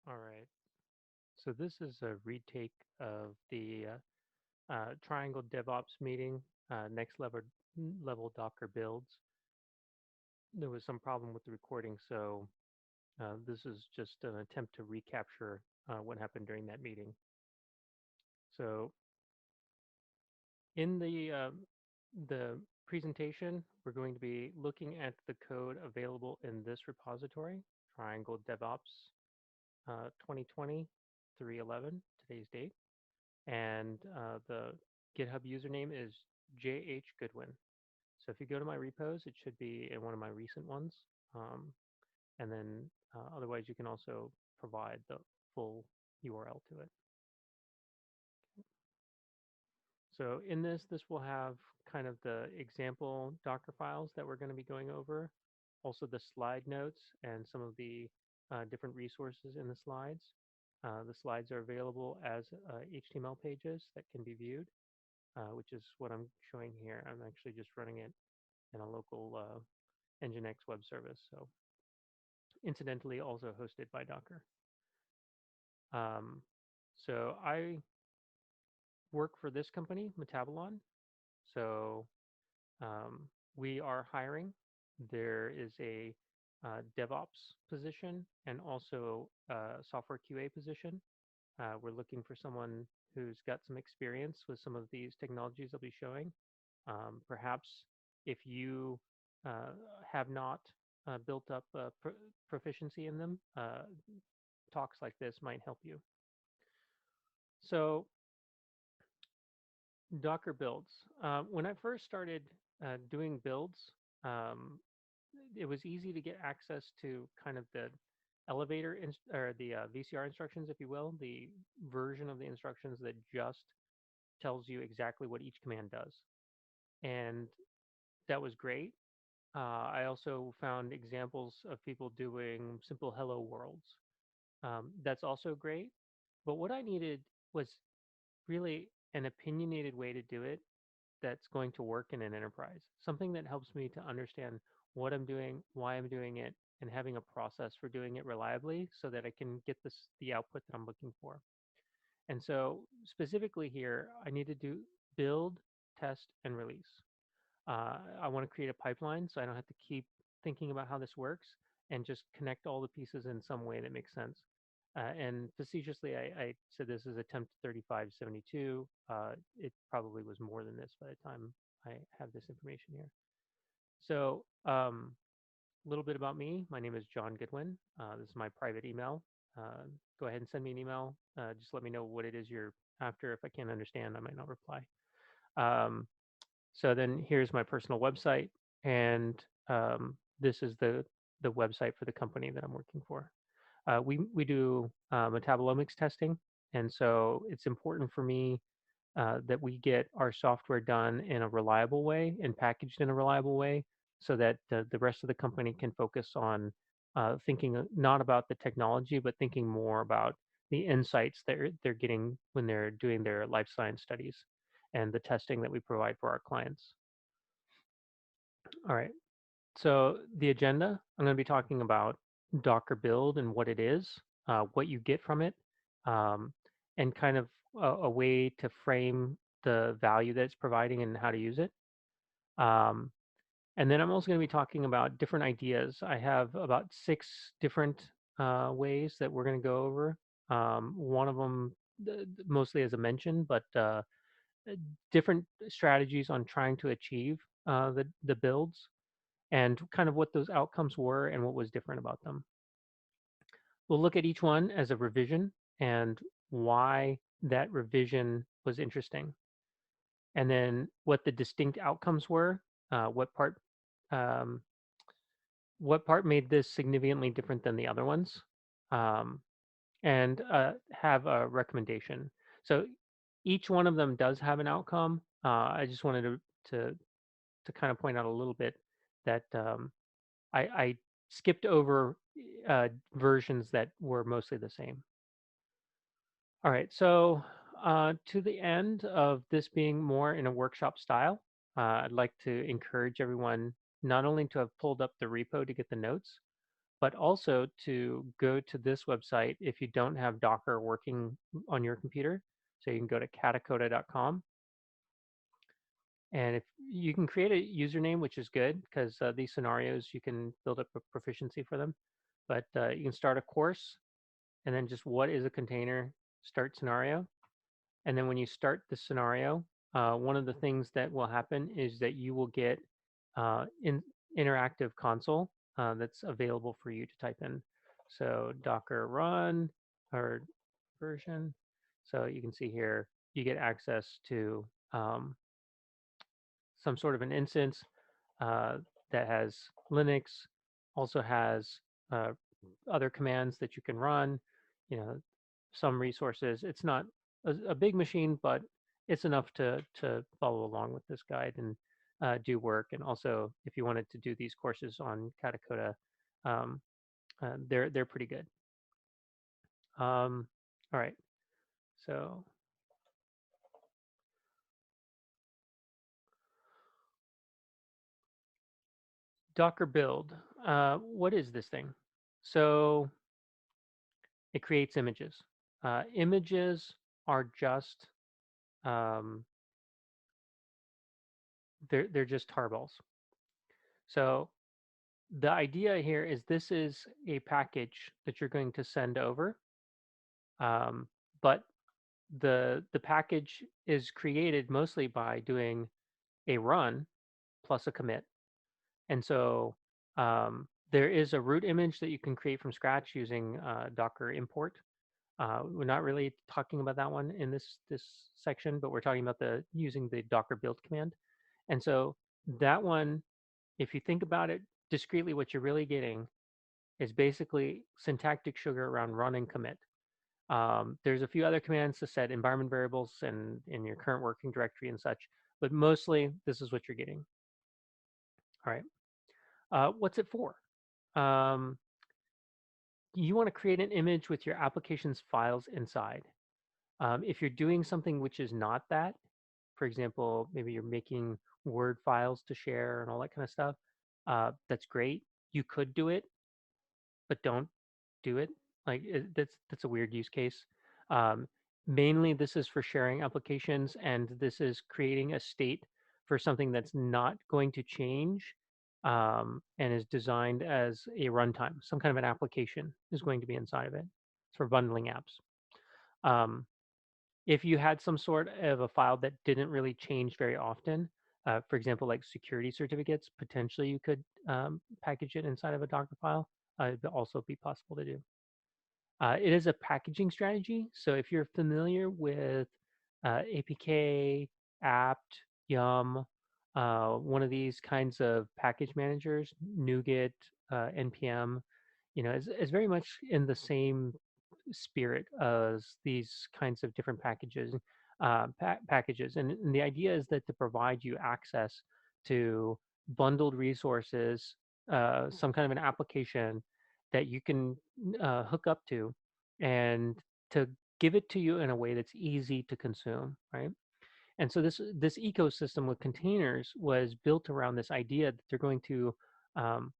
All right. So this is a retake of the Triangle DevOps meeting, next level Docker builds. There was some problem with the recording, so this is just an attempt to recapture what happened during that meeting. So in the presentation, we're going to be looking at the code available in this repository, Triangle DevOps 2020 311, today's date. And the GitHub username is jhgoodwin. So if you go to my repos, it should be in one of my recent ones. Um, and then otherwise, you can also provide the full URL to it. So in this will have kind of the example Docker files that we're going to be going over, also the slide notes and some of the different resources in the slides. The slides are available as HTML pages that can be viewed, which is what I'm showing here. I'm actually just running it in a local Nginx web service, so incidentally also hosted by Docker. Um, so I work for this company, Metabolon. So um, we are hiring. There is a DevOps position and also a software QA position. We're looking for someone who's got some experience with some of these technologies I'll be showing. Perhaps if you uh, have not built up proficiency in them, talks like this might help you. So Docker builds. When I first started doing builds, um, it was easy to get access to kind of the elevator or the VCR instructions, if you will, the version of the instructions that just tells you exactly what each command does. And that was great. I also found examples of people doing simple hello worlds. That's also great. But what I needed was really an opinionated way to do it that's going to work in an enterprise. Something that helps me to understand what I'm doing, why I'm doing it, and having a process for doing it reliably so that I can get the output that I'm looking for. And so specifically here, I need to do build, test, and release. I want to create a pipeline so I don't have to keep thinking about how this works and just connect all the pieces in some way that makes sense. And facetiously, I said this is attempt 3572. It probably was more than this by the time I have this information here. So a little bit about me. My name is John Goodwin. This is my private email. Go ahead and send me an email. Just let me know what it is you're after. If I can't understand, I might not reply. Um, so then here's my personal website, and this is the website for the company that I'm working for. We do metabolomics testing, and so it's important for me that we get our software done in a reliable way and packaged in a reliable way, so that the rest of the company can focus on thinking not about the technology, but thinking more about the insights that they're getting when they're doing their life science studies and the testing that we provide for our clients. All right. So the agenda, I'm going to be talking about Docker build and what it is, what you get from it, um, and kind of a way to frame the value that it's providing and how to use it. Um, and then I'm also going to be talking about different ideas. I have about 6 different ways that we're going to go over. One of them mostly as a mention, but different strategies on trying to achieve the builds and kind of what those outcomes were and what was different about them. We'll look at each one as a revision and why that revision was interesting, and then what the distinct outcomes were, what um, part made this significantly different than the other ones, um, and have a recommendation. So each one of them does have an outcome. I just wanted to kind of point out a little bit that I skipped over versions that were mostly the same. All right, so to the end of this being more in a workshop style, I'd like to encourage everyone not only to have pulled up the repo to get the notes, but also to go to this website if you don't have Docker working on your computer. So you can go to katacoda.com, and if you can create a username, which is good because these scenarios you can build up a proficiency for them. But you can start a course, and then just what is a container, start scenario. And then when you start the scenario, one of the things that will happen is that you will get in interactive console that's available for you to type in. So Docker run or version. So you can see here, you get access to some sort of an instance uh, that has Linux, also has uh, other commands that you can run, you know, some resources. It's not a big machine, but it's enough to follow along with this guide and do work. And also, if you wanted to do these courses on Katacoda, um, they're pretty good. All right, so Docker build. What is this thing? So it creates images. Images are just um, they're just tarballs. So the idea here is this is a package that you're going to send over, um, but the package is created mostly by doing a run plus a commit. And so there is a root image that you can create from scratch using Docker import. We're not really talking about that one in this section, but we're talking about the using the Docker build command. And so that one, if you think about it discretely, what you're really getting is basically syntactic sugar around run and commit. There's a few other commands to set environment variables and in your current working directory and such, but mostly this is what you're getting. All right. What's it for? Um, you want to create an image with your application's files inside. If you're doing something which is not that, for example, maybe you're making Word files to share and all that kind of stuff, that's great. You could do it, but don't do it. Like that's a weird use case. Um, Mainly, this is for sharing applications, and this is creating a state for something that's not going to change and is designed as a runtime. Some kind of an application is going to be inside of it. It's for bundling apps. Um, if you had some sort of a file that didn't really change very often, for example, like security certificates, potentially you could package it inside of a Docker file. It'd also be possible to do. It is a packaging strategy. So if you're familiar with APK, apt, yum, one of these kinds of package managers, NuGet, npm, is very much in the same spirit as these kinds of different packages. And the idea is that to provide you access to bundled resources, some kind of an application that you can hook up to, and to give it to you in a way that's easy to consume, right? And so this ecosystem with containers was built around this idea that they're going to um,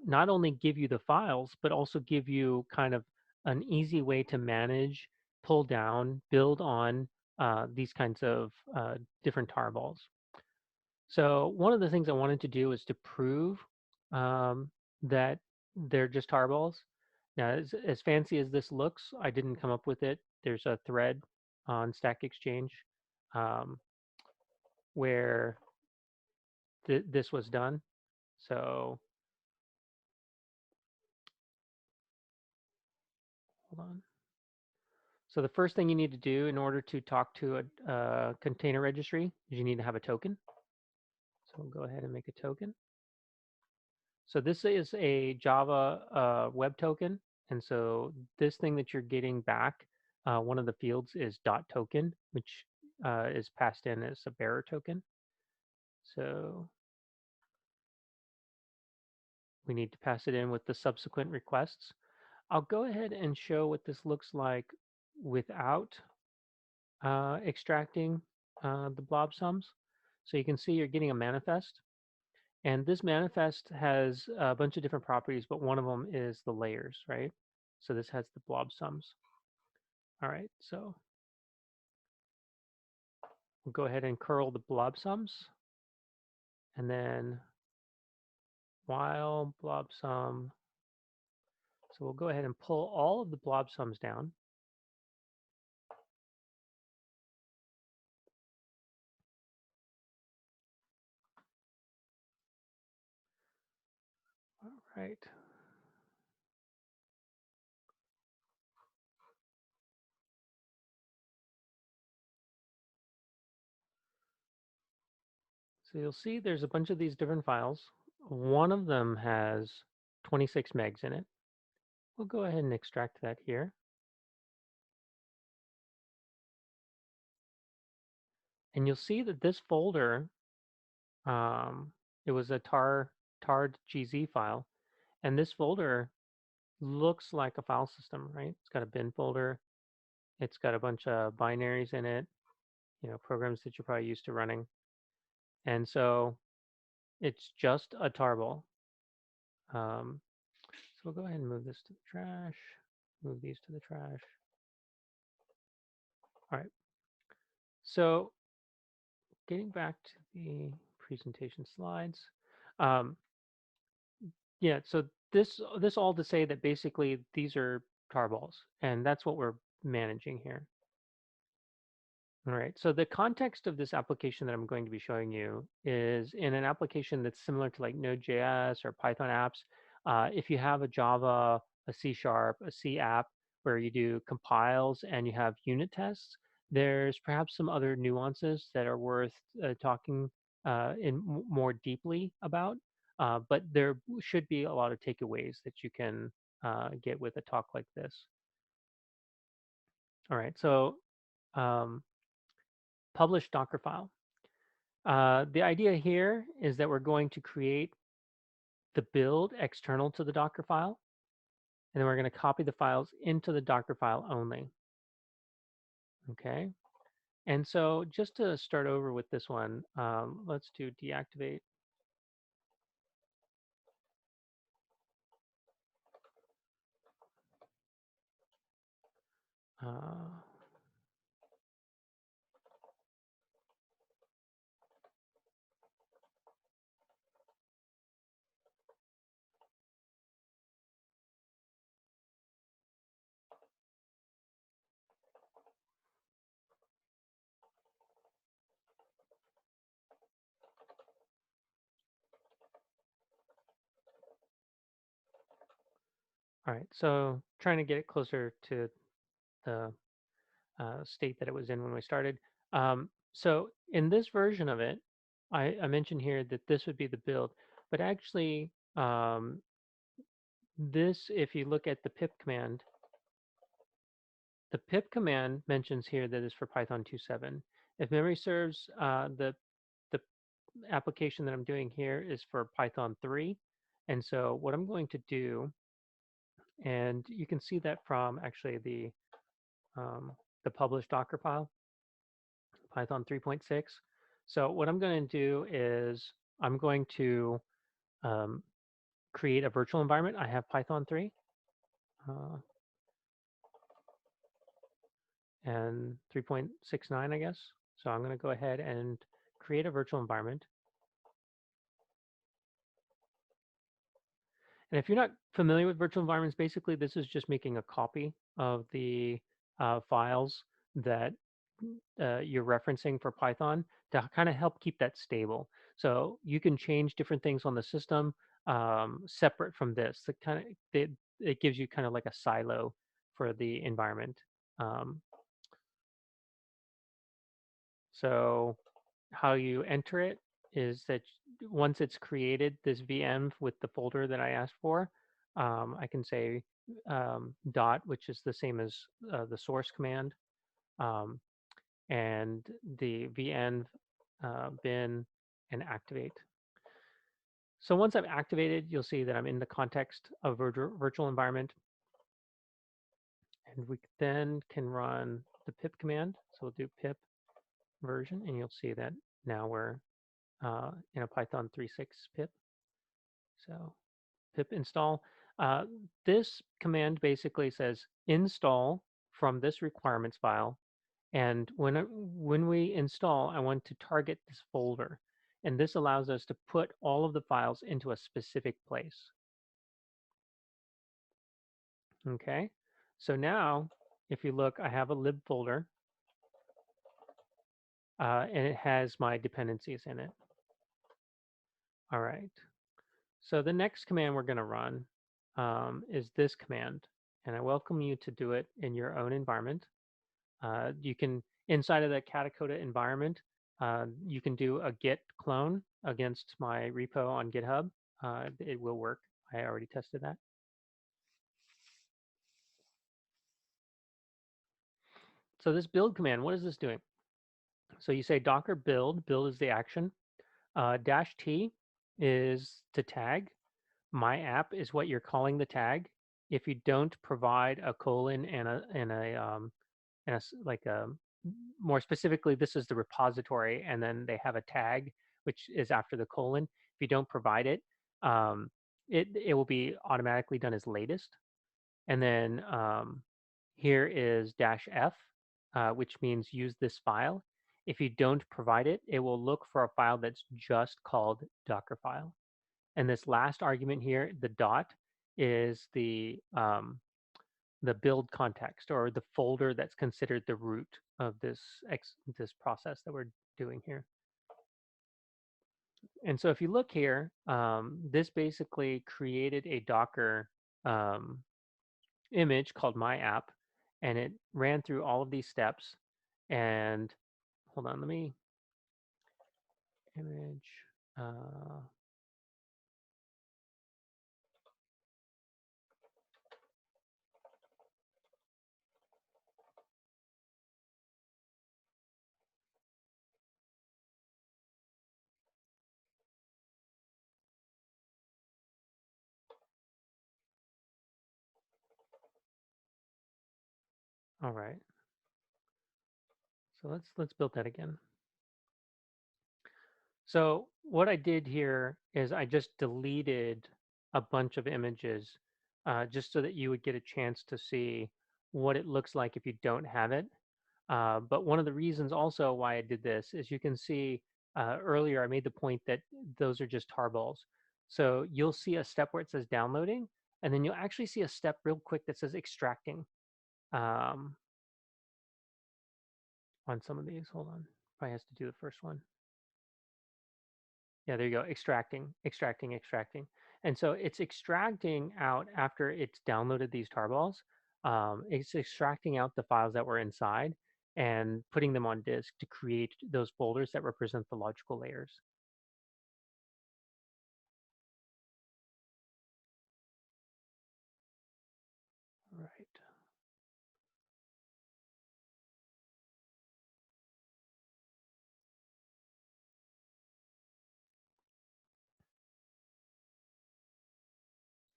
not only give you the files, but also give you kind of an easy way to manage, pull down, build on these kinds of different tarballs. So one of the things I wanted to do is to prove um, that they're just tarballs. Now, as fancy as this looks, I didn't come up with it. There's a thread on Stack Exchange um, where this was done. So hold on. So the first thing you need to do in order to talk to a container registry is you need to have a token. So we'll go ahead and make a token. So this is a Java web token. And so this thing that you're getting back, one of the fields is .token, which is passed in as a bearer token. So we need to pass it in with the subsequent requests. I'll go ahead and show what this looks like without extracting the blob sums. So you can see you're getting a manifest. And this manifest has a bunch of different properties, but one of them is the layers, right? So this has the blob sums. All right, so we'll go ahead and curl the blob sums, and then while blob sum, so we'll go ahead and pull all of the blob sums down. All right. So you'll see there's a bunch of these different files. One of them has 26 megs in it. We'll go ahead and extract that here. And you'll see that this folder, it was a tarred GZ file. And this folder looks like a file system, right? It's got a bin folder. It's got a bunch of binaries in it, programs that you're probably used to running. And so it's just a tarball. So we'll go ahead and move this to the trash, move these to the trash. All right. So getting back to the presentation slides. Um, yeah, so this all to say that basically these are tarballs, and that's what we're managing here. All right, so the context of this application that I'm going to be showing you is in an application that's similar to like Node.js or Python apps. If you have a Java, a C Sharp, a C app where you do compiles and you have unit tests, there's perhaps some other nuances that are worth talking more deeply about. But there should be a lot of takeaways that you can get with a talk like this. All right, so um, publish Docker file. The idea here is that we're going to create the build external to the Docker file, and then we're going to copy the files into the Docker file only. Okay. And so just to start over with this one, let's do deactivate. Uh, all right. So trying to get it closer to the state that it was in when we started. So in this version of it, I mentioned here that this would be the build, but actually this, if you look at the pip command, the pip command mentions here that is for Python 2.7. If memory serves, the application that I'm doing here is for Python 3. And so what I'm going to do, and you can see that from actually the published Docker file, Python 3.6. So what I'm going to do is I'm going to um, create a virtual environment. I have Python 3. Uh, and 3.69, I guess. So I'm going to go ahead and create a virtual environment. And if you're not familiar with virtual environments, basically this is just making a copy of the files that you're referencing for Python to kind of help keep that stable. So you can change different things on the system separate from this. The kind of it gives you kind of like a silo for the environment. Um, so how you enter it is that once it's created this VM with the folder that I asked for, I can say dot, which is the same as the source command, um, and the vn bin and activate. So once I've activated, you'll see that I'm in the context of virtual environment, and we then can run the pip command. So we'll do pip version, and you'll see that now we're in a Python 3.6 pip. So pip install. Uh, this command basically says install from this requirements file. And when we install, I want to target this folder. And this allows us to put all of the files into a specific place. Okay. So now, if you look, I have a lib folder, and it has my dependencies in it. All right. So the next command we're going to run is this command. And I welcome you to do it in your own environment. You can, inside of the Katacoda environment, you can do a git clone against my repo on GitHub. It will work. I already tested that. So this build command, what is this doing? So you say docker build, build is the action. Dash T is to tag. My app is what you're calling the tag. If you don't provide a colon and like a more specifically, this is the repository, and then they have a tag which is after the colon. If you don't provide it, it will be automatically done as latest. And then here is dash F, which means use this file. If you don't provide it, it will look for a file that's just called Docker file. And this last argument here, the dot, is the build context or the folder that's considered the root of this process that we're doing here. And so if you look here, this basically created a Docker um, image called my app, and it ran through all of these steps. And hold on, let me image. All right, so let's build that again. So what I did here is I just deleted a bunch of images just so that you would get a chance to see what it looks like if you don't have it. But one of the reasons also why I did this is you can see earlier I made the point that those are just tarballs. So you'll see a step where it says downloading, and then you'll actually see a step real quick that says extracting um, on some of these. Hold on, probably has to do the first one. Yeah, there you go. Extracting, extracting, extracting. And so it's extracting out after it's downloaded these tarballs. It's extracting out the files that were inside and putting them on disk to create those folders that represent the logical layers. Right.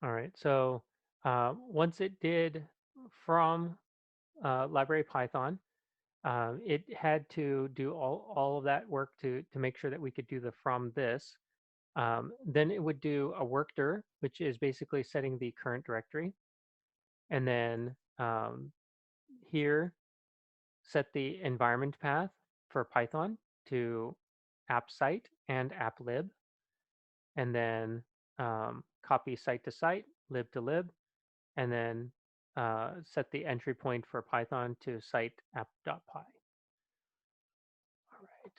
All right. So once it did from library Python, it had to do all of that work to make sure that we could do the from this. Then it would do a workdir, which is basically setting the current directory. And then here, set the environment path for Python to app site and app lib. And then copy site to site, lib to lib, and then set the entry point for Python to site app.py. All right.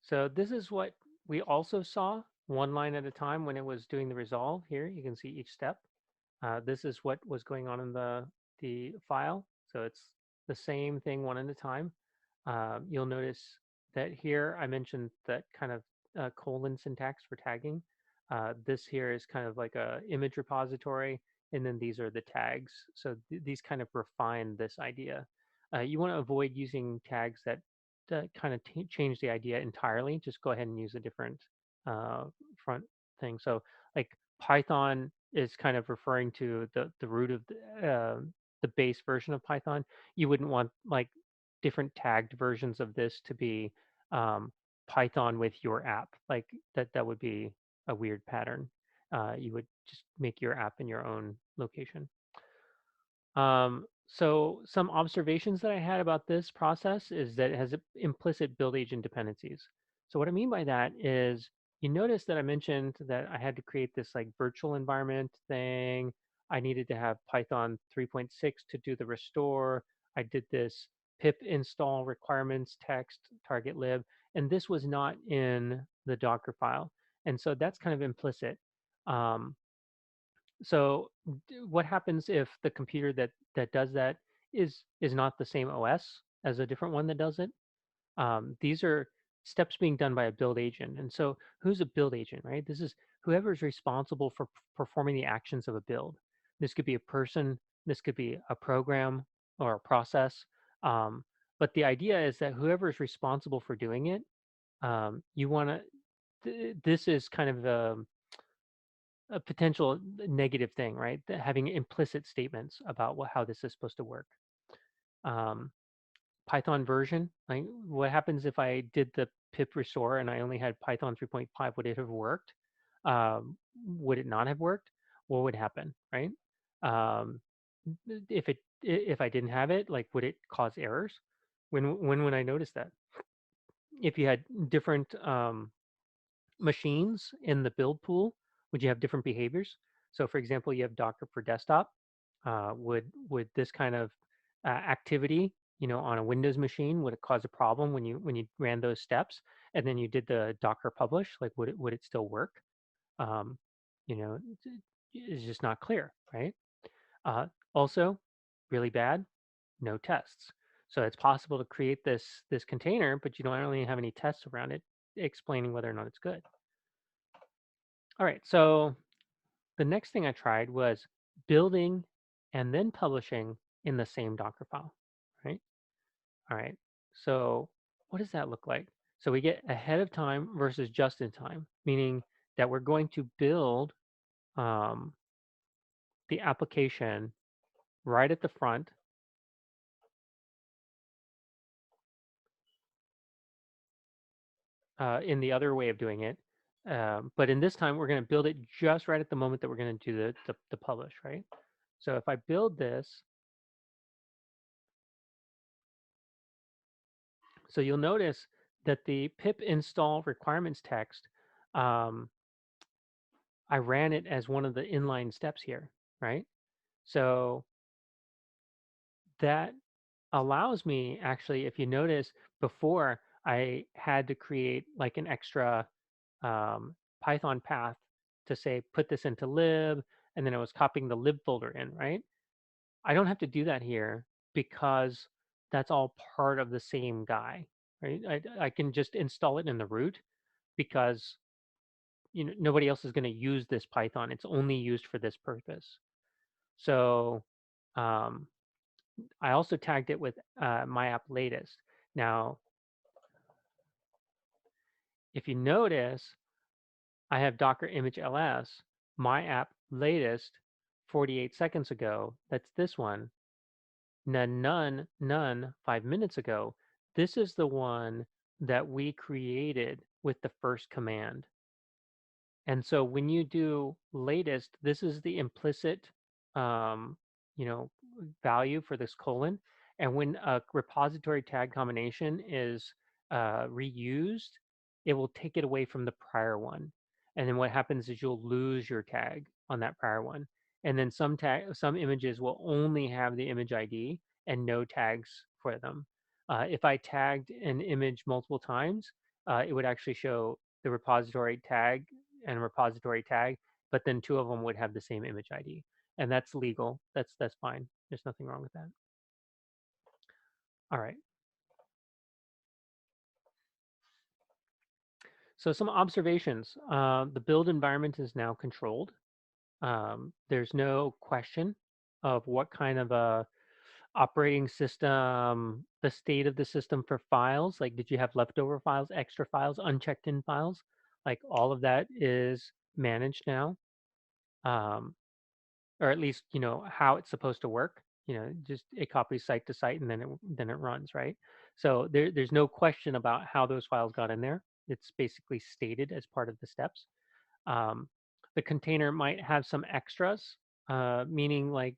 So this is what we also saw one line at a time when it was doing the resolve. Here you can see each step. This is what was going on in the file. So it's the same thing one at a time. You'll notice that here I mentioned that kind of colon syntax for tagging. This here is kind of like a image repository, and then these are the tags. So these kind of refine this idea. You want to avoid using tags that kind of change the idea entirely. Just go ahead and use a different uh, front thing. So like Python is kind of referring to the root of the base version of Python. You wouldn't want like different tagged versions of this to be um, Python with your app. Like that would be a weird pattern. You would just make your app in your own location. So some observations that I had about this process is that it has implicit build agent dependencies. So what I mean by that is you notice that I mentioned that I had to create this like virtual environment thing. I needed to have Python 3.6 to do the restore. I did this pip install requirements text target lib, and this was not in the Docker file. And so that's kind of implicit. Um, so what happens if the computer that does that is not the same OS as a different one that does it? These are steps being done by a build agent. And so who's a build agent, right? This is whoever is responsible for performing the actions of a build. This could be a person, this could be a program or a process. Um, but the idea is that whoever is responsible for doing it, you want to, this is kind of a potential negative thing, right? Having implicit statements about how this is supposed to work. Um, Python version, like what happens if I did the pip restore and I only had Python 3.5? Would it have worked? Would it not have worked? What would happen, right? Um, if I didn't have it, like would it cause errors? When would I notice that? If you had different machines in the build pool, would you have different behaviors? So, for example, you have Docker for desktop. Would this kind of activity, on a Windows machine, would it cause a problem when you ran those steps and then you did the Docker publish? Like, would it still work? Um, it's just not clear, right? Also, really bad, no tests. So it's possible to create this container, but you don't really have any tests around it explaining whether or not it's good. All right, so the next thing I tried was building and then publishing in the same Docker file, right? All right, so what does that look like? So we get ahead of time versus just in time, meaning that we're going to build um, the application right at the front. In the other way of doing it. But in this time, we're going to build it just right at the moment that we're going to do the publish, right? So if I build this, so you'll notice that the pip install requirements text, um, I ran it as one of the inline steps here, right? So that allows me actually, if you notice, before I had to create like an extra Python path to say, put this into lib, and then I was copying the lib folder in, right? I don't have to do that here because that's all part of the same guy, right? I can just install it in the root because nobody else is going to use this Python. It's only used for this purpose. So um, I also tagged it with my app latest. Now, if you notice, I have Docker image ls, my app latest 48 seconds ago. That's this one. None 5 minutes ago. This is the one that we created with the first command. And so when you do latest, this is the implicit, um, you know, value for this colon. And when a repository tag combination is reused, it will take it away from the prior one. And then what happens is you'll lose your tag on that prior one. And then some images will only have the image ID and no tags for them. If I tagged an image multiple times, it would actually show the repository tag and repository tag, but then two of them would have the same image ID, and that's legal. That's fine. There's nothing wrong with that. All right. So some observations. The build environment is now controlled. There's no question of what kind of a operating system, the state of the system for files. Like, did you have leftover files, extra files, unchecked in files? Like all of that is managed now. Um, or at least how it's supposed to work. just it copies site to site and then it runs, right? So there's no question about how those files got in there. It's basically stated as part of the steps. Um, the container might have some extras, meaning like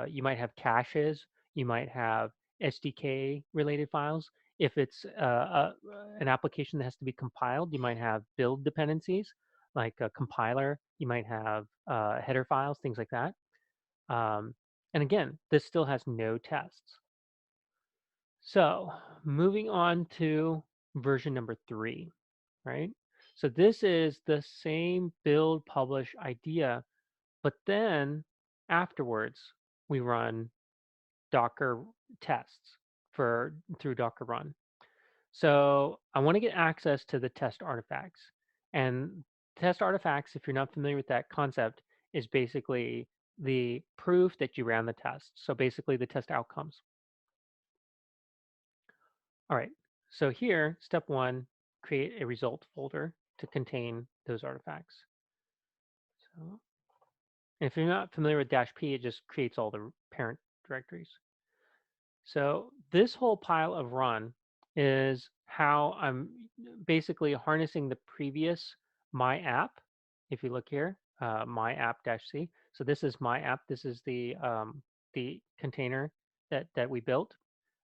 you might have caches, you might have SDK related files. If it's an application that has to be compiled, you might have build dependencies like a compiler. You might have header files, things like that. Um, and again, this still has no tests. So moving on to version number 3, right? So this is the same build publish idea, but then afterwards we run Docker tests through Docker run. So I want to get access to the test artifacts. And test artifacts, if you're not familiar with that concept, is basically the proof that you ran the test. So basically the test outcomes. All right. So here, step 1, create a result folder to contain those artifacts. So if you're not familiar with -p, it just creates all the parent directories. So this whole pile of run is how I'm basically harnessing the previous my app. If you look here, my app-c. So this is my app. This is the container that we built.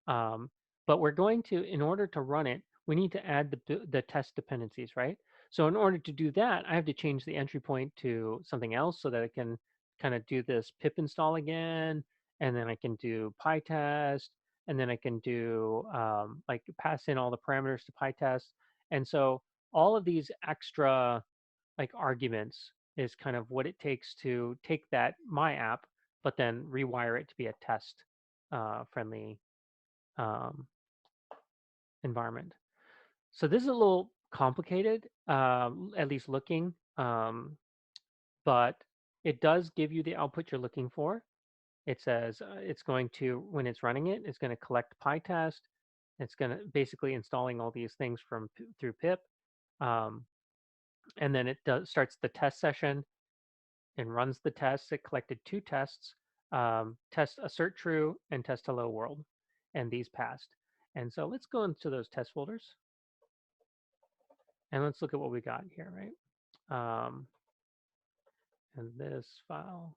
Um, but we're going to, in order to run it, we need to add the test dependencies, right? So in order to do that, I have to change the entry point to something else so that I can kind of do this pip install again, and then I can do PyTest, and then I can do like pass in all the parameters to PyTest. And so all of these extra like arguments is kind of what it takes to take that my app, but then rewire it to be a test friendly um, environment. So this is a little complicated, at least looking, but it does give you the output you're looking for. It says it's going to, when it's running it, it's going to collect PyTest. It's going to basically installing all these things through pip. Um, and then it starts the test session and runs the tests. It collected 2 tests, test assert true and test hello world, and these passed. And so let's go into those test folders. And let's look at what we got here, right? And this file.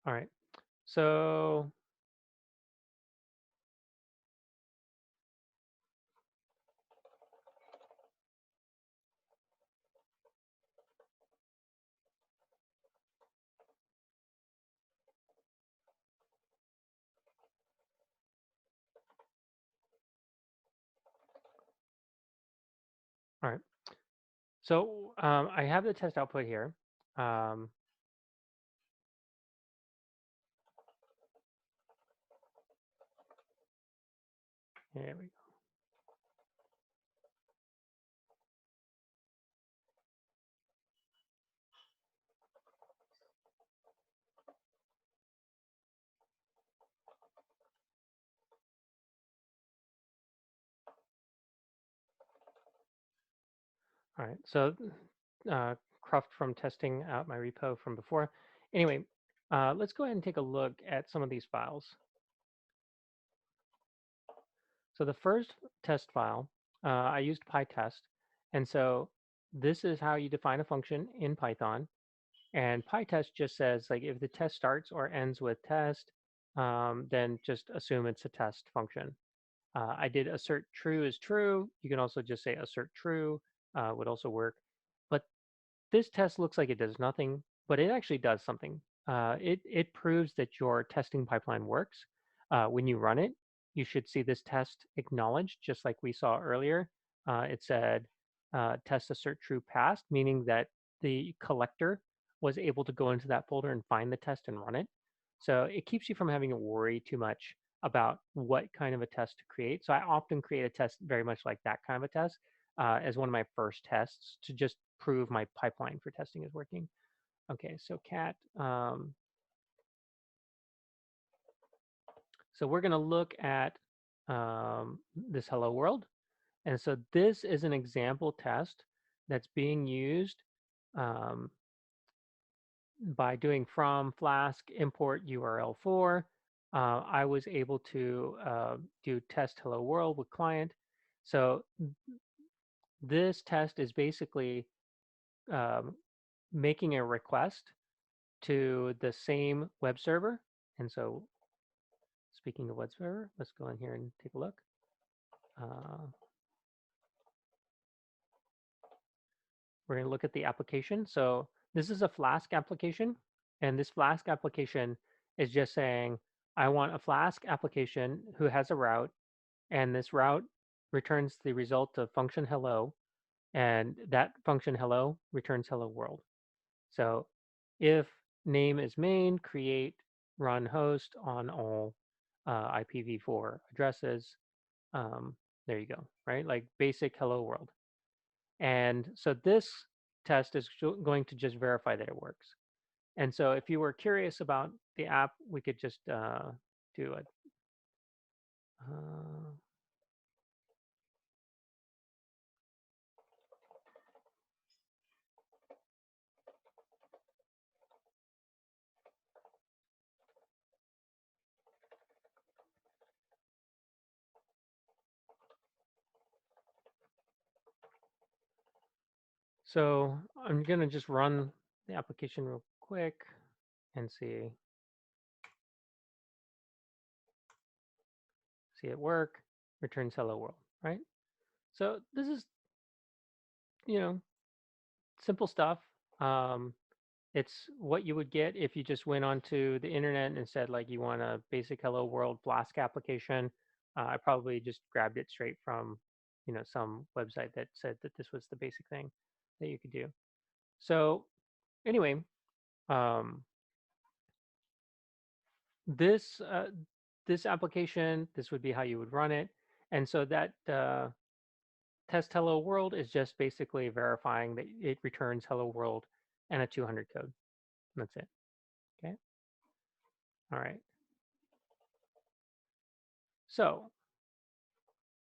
All right. So, all right. So I have the test output here. Um, Here we go. All right. So Cruft from testing out my repo from before. Anyway, let's go ahead and take a look at some of these files. So the first test file, I used PyTest. And so this is how you define a function in Python. And PyTest just says, like, if the test starts or ends with test, then just assume it's a test function. I did assert true is true. You can also just say assert true would also work. But this test looks like it does nothing, but it actually does something. It proves that your testing pipeline works. When you run it, you should see this test acknowledged, just like we saw earlier. It said test assert true passed, meaning that the collector was able to go into that folder and find the test and run it. So it keeps you from having to worry too much about what kind of a test to create. So I often create a test very much like that kind of a test as one of my first tests to just prove my pipeline for testing is working. Okay, so cat. So So we're going to look at this hello world. And so this is an example test that's being used um, by doing from Flask import URL for. I was able to do test hello world with client. So this test is basically um, making a request to the same web server. And so speaking of web server, let's go in here and take a look. Uh, we're going to look at the application. So this is a Flask application, and this Flask application is just saying, I want a Flask application who has a route, and this route returns the result of function hello, and that function hello returns hello world. So if name is main, create run host on all IPv4 addresses. There you go, right? Like basic hello world. And so this test is going to just verify that it works. And so if you were curious about the app, we could just do it. So I'm going to just run the application real quick and see it work. Returns hello world, right? So this is, you know, simple stuff. Um, it's what you would get if you just went onto the internet and said like you want a basic hello world Flask application. I probably just grabbed it straight from, some website that said that this was the basic thing that you could do. So anyway, um, this this application, this would be how you would run it. And so that test hello world is just basically verifying that it returns hello world and a 200 code. That's it. Okay. All right. So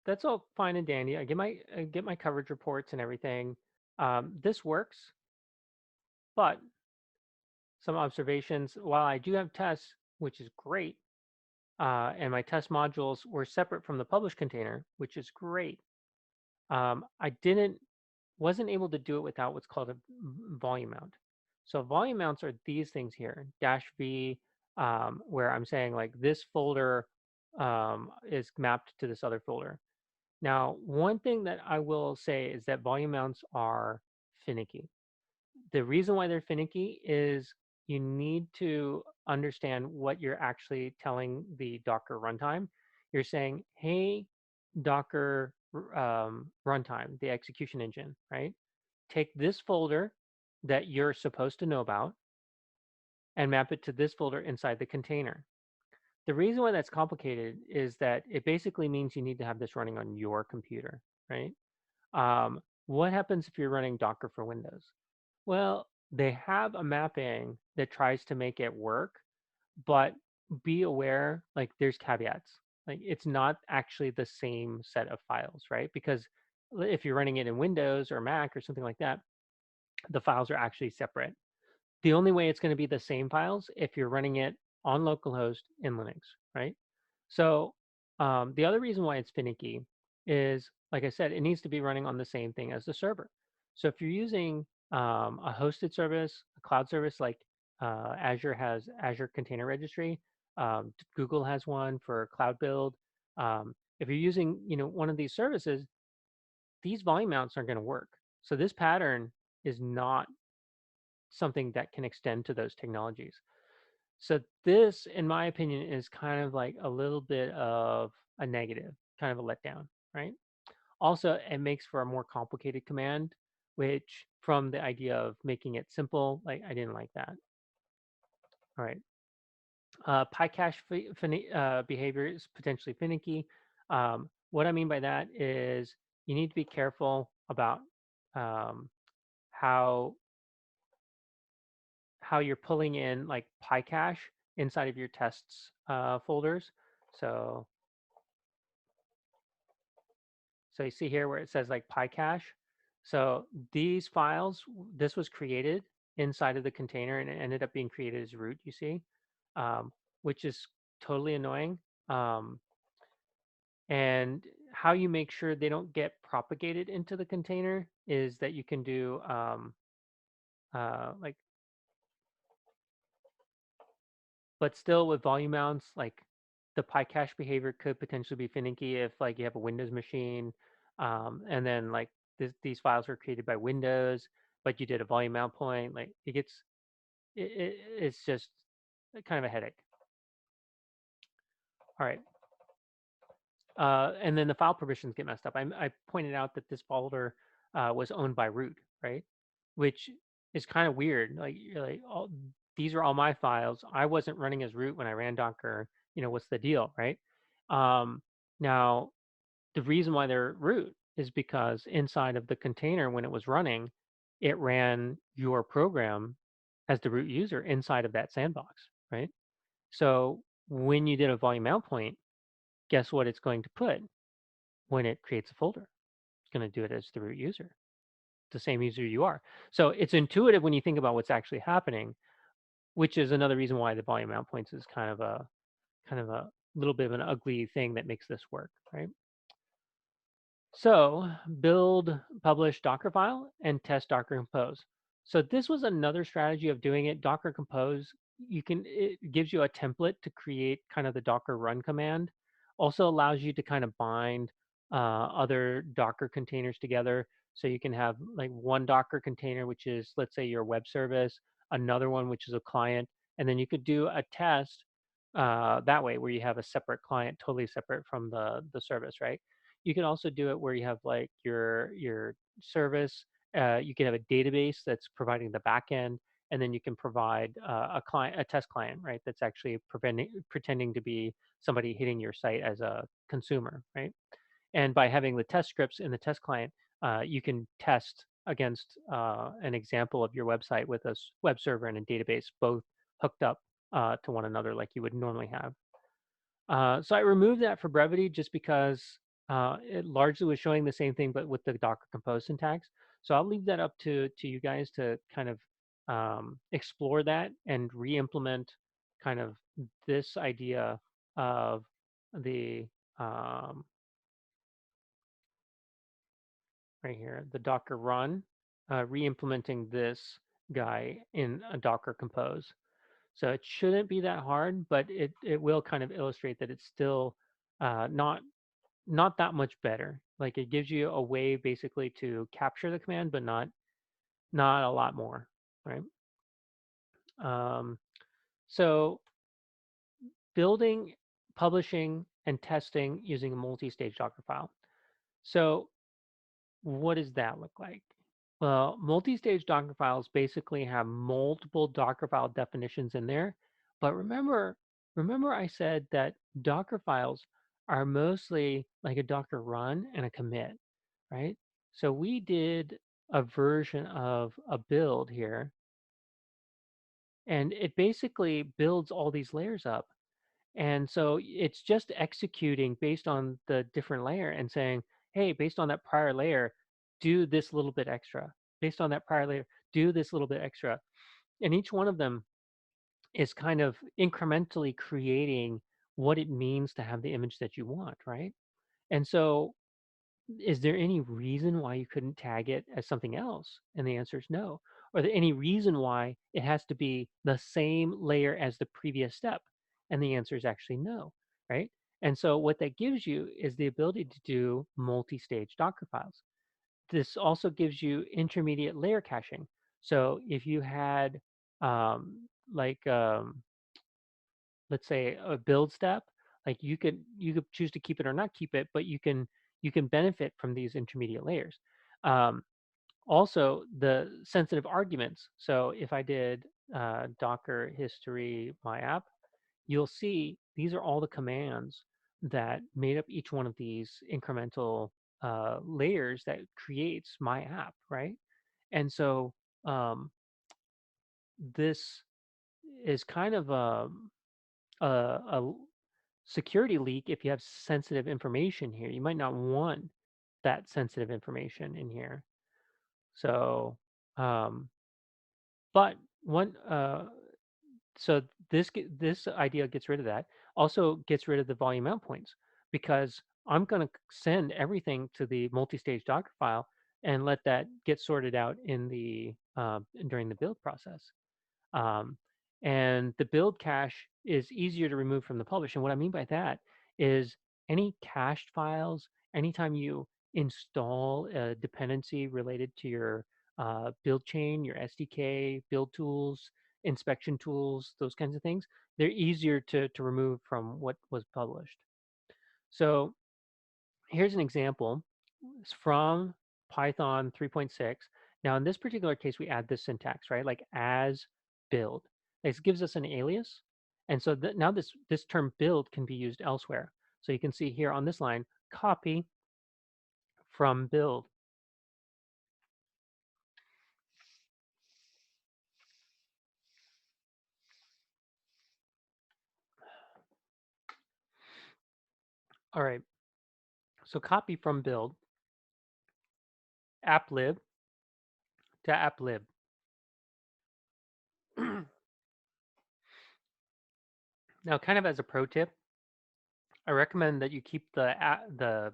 that's all fine and dandy. I get my coverage reports and everything. This works, but some observations. While I do have tests, which is great, and my test modules were separate from the publish container, which is great. I didn't wasn't able to do it without what's called a volume mount. So volume mounts are these things here, -v, where I'm saying like this folder is mapped to this other folder. Now, one thing that I will say is that volume mounts are finicky. The reason why they're finicky is you need to understand what you're actually telling the Docker runtime. You're saying, hey, Docker runtime, the execution engine, right? Take this folder that you're supposed to know about and map it to this folder inside the container. The reason why that's complicated is that it basically means you need to have this running on your computer, right? What happens if you're running Docker for Windows? Well, they have a mapping that tries to make it work, but be aware, like there's caveats. Like it's not actually the same set of files, right? Because if you're running it in Windows or Mac or something like that, the files are actually separate. The only way it's going to be the same files if you're running it on localhost in Linux, right? So the other reason why it's finicky is, like I said, it needs to be running on the same thing as the server. So if you're using a hosted service, a cloud service like Azure has Azure Container Registry, Google has one for Cloud Build. If you're using, one of these services, these volume mounts aren't going to work. So this pattern is not something that can extend to those technologies. So this, in my opinion, is kind of like a little bit of a negative, kind of a letdown, right? Also, it makes for a more complicated command, which from the idea of making it simple, like I didn't like that. All right. PyCache behavior is potentially finicky. What I mean by that is you need to be careful about um, how you're pulling in like PyCache inside of your tests folders. So so you see here where it says like PyCache. So these files, this was created inside of the container and it ended up being created as root, you see, um, which is totally annoying. Um, and how you make sure they don't get propagated into the container is that you can do like, but still with volume mounts, like the PyCache behavior could potentially be finicky if like you have a Windows machine, and then like these files were created by Windows, but you did a volume mount point. Like it gets, it's just kind of a headache. All right, and then the file permissions get messed up. I pointed out that this folder was owned by root, right? Which is kind of weird. Like you're like, all these are all my files. I wasn't running as root when I ran Docker. What's the deal, right? Um, Now, the reason why they're root is because inside of the container when it was running, it ran your program as the root user inside of that sandbox, right? So when you did a volume mount point, guess what it's going to put when it creates a folder? It's going to do it as the root user, the same user you are. So it's intuitive when you think about what's actually happening, which is another reason why the volume mount points is kind of a little bit of an ugly thing that makes this work, right? So build, publish Docker file, and test Docker Compose. So this was another strategy of doing it. Docker Compose, it gives you a template to create kind of the Docker run command. Also allows you to kind of bind other Docker containers together. So you can have like one Docker container, which is, let's say, your web service, another one, which is a client, and then you could do a test that way where you have a separate client, totally separate from the service, right? You can also do it where you have like your service. You can have a database that's providing the backend, and then you can provide a test client, right? That's actually pretending to be somebody hitting your site as a consumer, right? And by having the test scripts in the test client, you can test against an example of your website with a web server and a database, both hooked up to one another like you would normally have. So I removed that for brevity just because it largely was showing the same thing, but with the Docker Compose syntax. So I'll leave that up to you guys to kind of explore that and re-implement kind of this idea of the right here, the Docker run, re-implementing this guy in a Docker Compose. So it shouldn't be that hard, but it will kind of illustrate that it's still not that much better. Like it gives you a way basically to capture the command, but not a lot more, right? Um, so building, publishing, and testing using a multi-stage Docker file. So what does that look like? Well, multi-stage Docker files basically have multiple Docker file definitions in there. But remember I said that Docker files are mostly like a Docker run and a commit, right? So we did a version of a build here, and it basically builds all these layers up. And so it's just executing based on the different layer and saying, hey, based on that prior layer, do this little bit extra. Based on that prior layer, do this little bit extra. And each one of them is kind of incrementally creating what it means to have the image that you want, right? And so is there any reason why you couldn't tag it as something else? And the answer is no. Are there any reason why it has to be the same layer as the previous step? And the answer is actually no, right? And so what that gives you is the ability to do multi-stage Docker files. This also gives you intermediate layer caching. So if you had like let's say a build step, like you could choose to keep it or not keep it, but you can benefit from these intermediate layers. um, Also the sensitive arguments. So if I did docker history my app, you'll see these are all the commands that made up each one of these incremental layers that creates my app, right? And so um, this is kind of a security leak if you have sensitive information here. You might not want that sensitive information in here. So, um, but one, so this idea gets rid of that. Also gets rid of the volume out points because I'm going to send everything to the multi-stage Docker file and let that get sorted out in the during the build process. Um, and the build cache is easier to remove from the publish. And what I mean by that is any cached files, anytime you install a dependency related to your build chain, your SDK, build tools, inspection tools, those kinds of things, they're easier to remove from what was published. So here's an example. It's from Python 3.6. Now, in this particular case, we add this syntax, right? Like as build. This gives us an alias. And so now this term build can be used elsewhere. So you can see here on this line, copy from build. All right. So copy from build, applib to applib. Now, kind of as a pro tip, I recommend that you keep the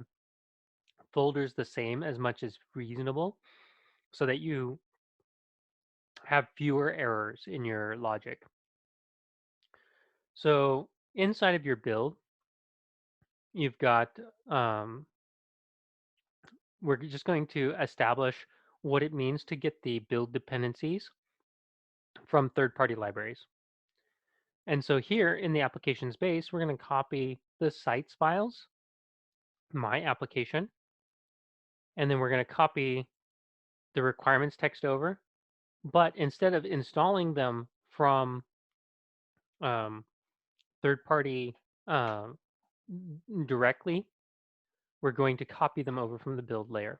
folders the same as much as reasonable so that you have fewer errors in your logic. So inside of your build, you've got, we're just going to establish what it means to get the build dependencies from third-party libraries. And so here in the application space, we're going to copy the sites files, my application, and then we're going to copy the requirements text over. But instead of installing them from um, third-party directly, we're going to copy them over from the build layer.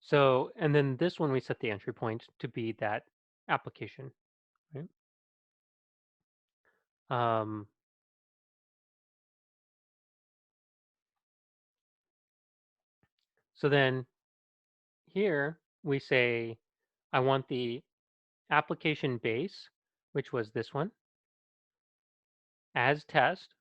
So, and then this one, we set the entry point to be that application, right? Um, so then here we say, I want the application base, which was this one, as test.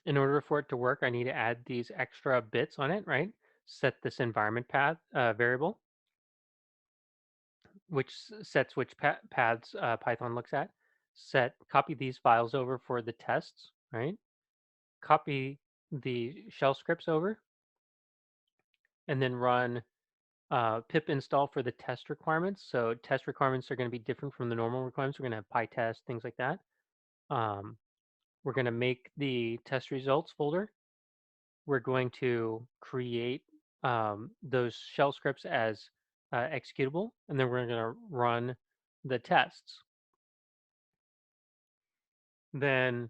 In order for it to work, I need to add these extra bits on it, right? Set this environment path variable, which sets which paths Python looks at. Copy these files over for the tests, right? Copy the shell scripts over, and then run pip install for the test requirements. So test requirements are going to be different from the normal requirements. We're going to have PyTest, things like that. Um, we're going to make the test results folder. We're going to create those shell scripts as executable, and then we're going to run the tests. Then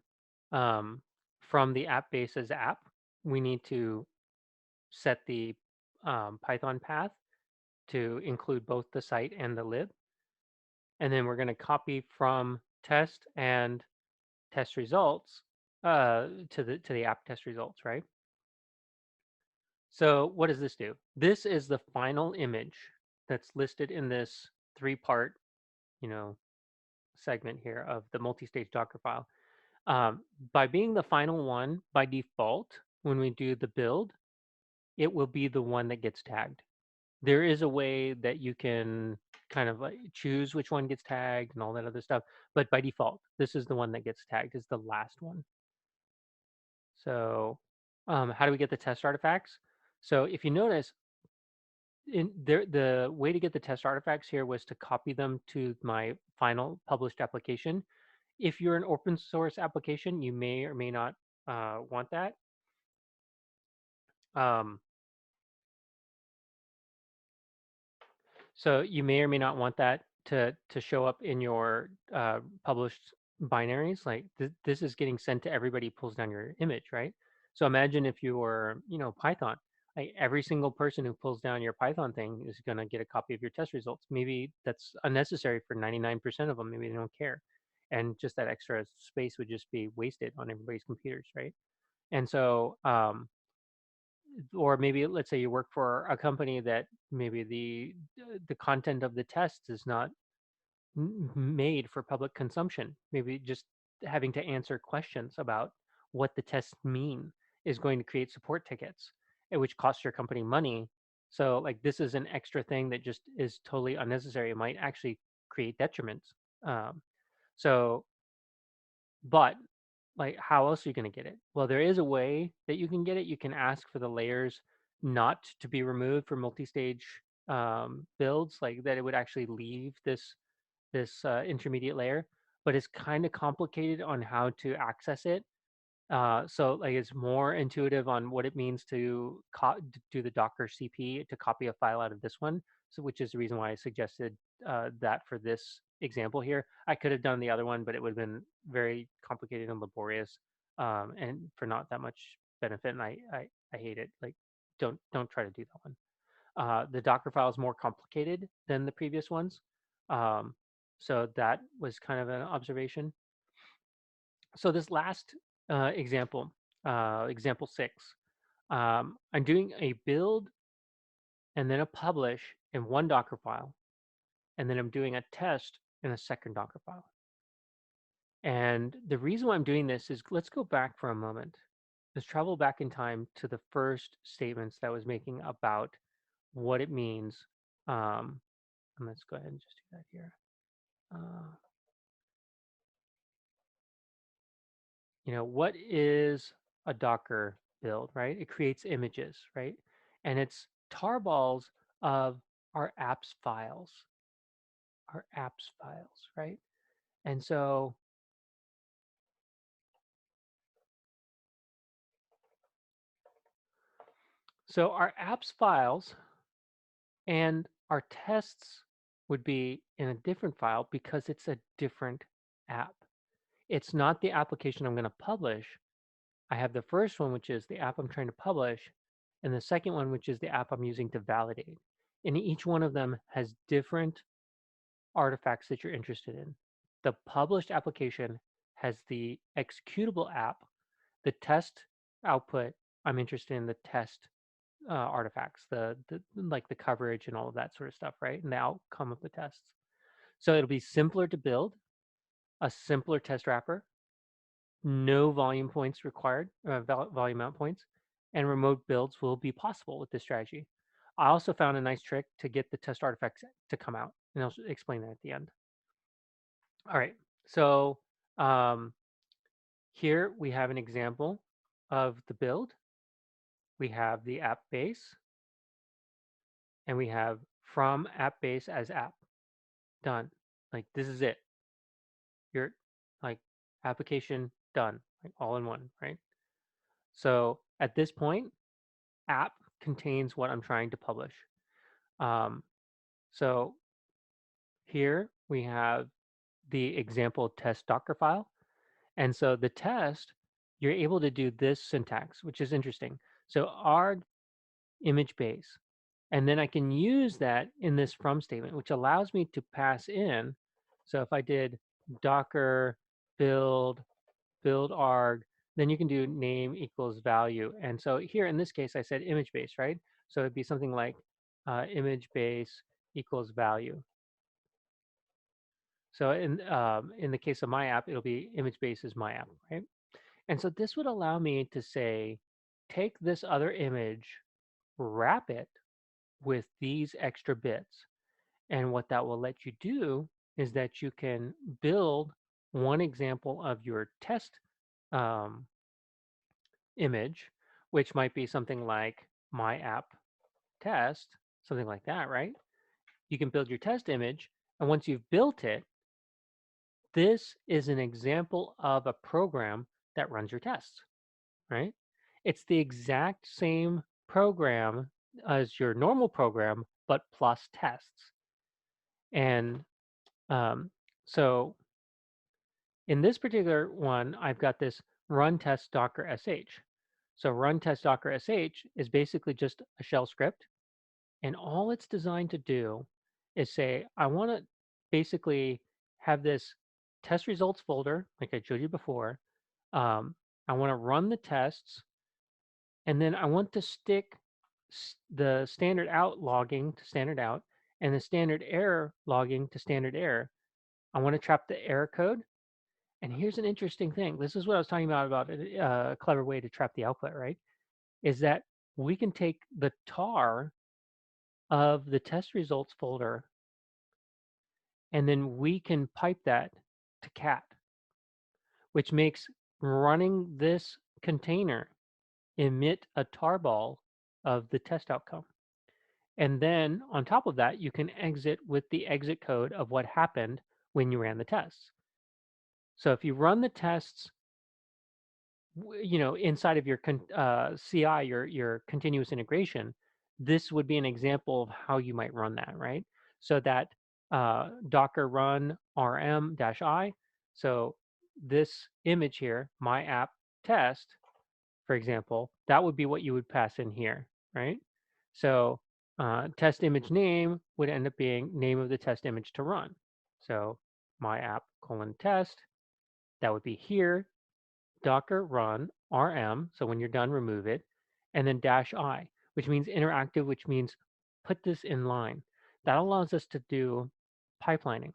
from the app base as app, we need to set the Python path to include both the site and the lib. And then we're going to copy from test and test results to the app test results, right? So what does this do? This is the final image that's listed in this three-part, you know, segment here of the multi-stage Docker file. By being the final one, by default, when we do the build, it will be the one that gets tagged. There is a way that you can kind of like choose which one gets tagged and all that other stuff, but by default, this is the one that gets tagged, is the last one. So how do we get the test artifacts? So if you notice, in there, the way to get the test artifacts here was to copy them to my final published application. If you're an open source application, you may or may not want that. Um, So you may or may not want that to show up in your published binaries. Like this is getting sent to everybody who pulls down your image, right? So imagine if you were, Python. Like every single person who pulls down your Python thing is going to get a copy of your test results. Maybe that's unnecessary for 99% of them. Maybe they don't care. and just that extra space would just be wasted on everybody's computers, right? And so, or maybe let's say you work for a company that maybe the content of the test is not made for public consumption. Maybe just having to answer questions about what the tests mean is going to create support tickets, which costs your company money. So, like, this is an extra thing that just is totally unnecessary. It might actually create detriments. Um, so, but like, how else are you going to get it? Well, there is a way that you can get it. You can ask for the layers not to be removed for multi-stage builds, like that it would actually leave this intermediate layer, but it's kind of complicated on how to access it. So like it's more intuitive on what it means to do the Docker CP to copy a file out of this one. So which is the reason why I suggested that for this example here. I could have done the other one, but it would have been very complicated and laborious, and for not that much benefit. And I hate it. Like don't try to do that one. The Docker file is more complicated than the previous ones. Um, so that was kind of an observation. So this last example, example 6, I'm doing a build and then a publish in one Docker file, and then I'm doing a test in a second Docker file. And the reason why I'm doing this is, let's go back for a moment. Let's travel back in time to the first statements that I was making about what it means. Um, and let's go ahead and just do that here. Uh, what is a Docker build, right? It creates images, right? And it's tarballs of our apps files, right? And so our apps files and our tests would be in a different file because it's a different app. It's not the application I'm going to publish. I have the first one, which is the app I'm trying to publish, and the second one, which is the app I'm using to validate. And each one of them has different artifacts that you're interested in. The published application has the executable app. The test output, I'm interested in the test artifacts, the like the coverage and all of that sort of stuff, right? And the outcome of the tests. So it'll be simpler to build, a simpler test wrapper, no volume points required, volume mount points, and remote builds will be possible with this strategy. I also found a nice trick to get the test artifacts to come out, and I'll explain that at the end. All right, so um, here we have an example of the build. We have the app base, and we have from app base as app. Done. Like, this is it. Your like application done, like all in one, right? So at this point, app contains what I'm trying to publish. Um, so here we have the example test Docker file. And so the test, you're able to do this syntax, which is interesting. So arg image base. And then I can use that in this from statement, which allows me to pass in. So if I did Docker build arg, then you can do name equals value. And so here in this case, I said image base, right? So it'd be something like image base equals value. So in the case of my app, it'll be image base is my app, right? And so this would allow me to say, take this other image, wrap it with these extra bits. And what that will let you do is that you can build one example of your test um, image, which might be something like my app test, something like that, right? You can build your test image. And once you've built it, this is an example of a program that runs your tests, right? It's the exact same program as your normal program, but plus tests. And so in this particular one, I've got this run test docker sh. So run test docker sh is basically just a shell script. And all it's designed to do is say, I want to basically have this test results folder, like I showed you before. Um, I want to run the tests, and then I want to stick the standard out logging to standard out and the standard error logging to standard error. I want to trap the error code. And here's an interesting thing. This is what I was talking about a clever way to trap the output, right? Is that we can take the tar of the test results folder and then we can pipe that to cat, which makes running this container emit a tarball of the test outcome. And then on top of that, you can exit with the exit code of what happened when you ran the tests. So if you run the tests, inside of your CI, your continuous integration, this would be an example of how you might run that, right? So that Docker run rm-i. So this image here, my app test, for example, that would be what you would pass in here, right? So test image name would end up being name of the test image to run. So my app :test, that would be here, Docker run rm. So when you're done, remove it, and then -i, which means interactive, which means put this in line. That allows us to do pipelining.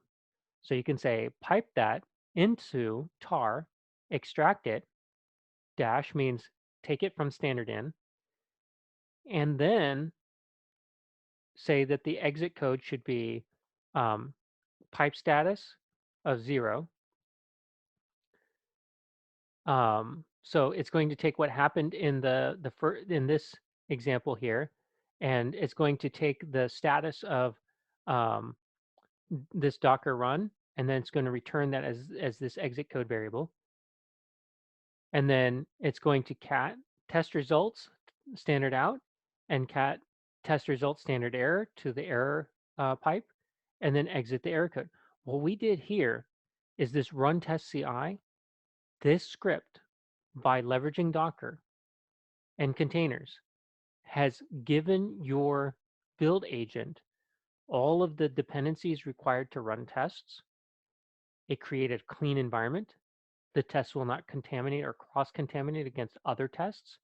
So you can say pipe that into tar, extract it, dash means take it from standard in, and then say that the exit code should be um, pipe status of 0. So it's going to take what happened in in this example here, and it's going to take the status of um, this Docker run, and then it's going to return that as this exit code variable, and then it's going to cat test results standard out and cat test results standard error to the error pipe, and then exit the error code. What we did here is this run test CI. This script, by leveraging Docker and containers, has given your build agent all of the dependencies required to run tests. It created a clean environment. The tests will not contaminate or cross-contaminate against other tests.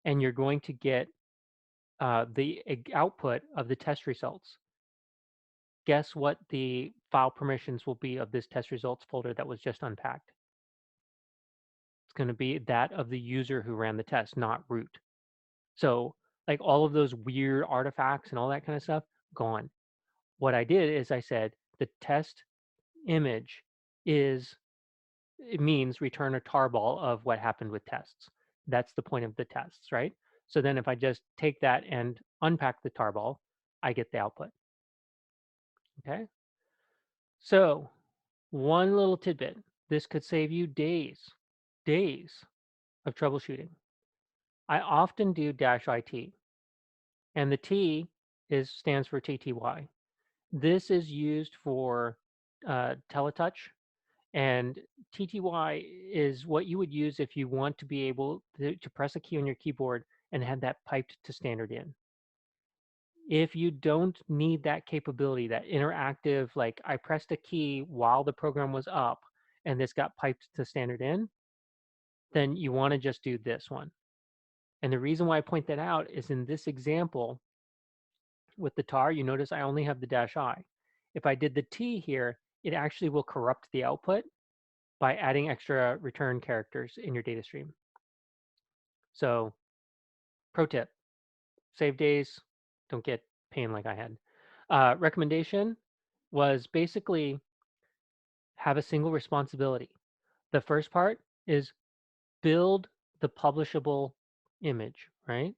And you're going to get the output of the test results. Guess what the file permissions will be of this test results folder that was just unpacked? It's going to be that of the user who ran the test, not root. So like all of those weird artifacts and all that kind of stuff, gone. What I did is I said the test image it means return a tarball of what happened with tests. That's the point of the tests, right? So then if I just take that and unpack the tarball, I get the output. Okay. So one little tidbit. This could save you days of troubleshooting. I often do -it, and the T stands for TTY. This is used for teletouch, and TTY is what you would use if you want to be able to press a key on your keyboard and have that piped to standard in. If you don't need that capability, that interactive, like I pressed a key while the program was up and this got piped to standard in, then you want to just do this one. And the reason why I point that out is in this example with the tar, you notice I only have the -i. If I did the T here, it actually will corrupt the output by adding extra return characters in your data stream. So, pro tip, save days, don't get pain like I had. Recommendation was basically have a single responsibility. The first part is build the publishable image, right?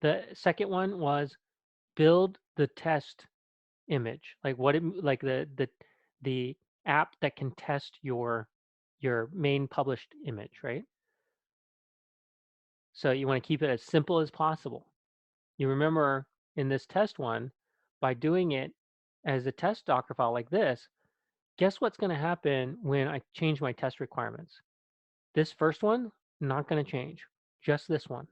The second one was build the test image, like like the app that can test your main published image, right? So you want to keep it as simple as possible. You remember in this test one, by doing it as a test Docker file like this, guess what's going to happen when I change my test requirements? This first one, not going to change, just this one.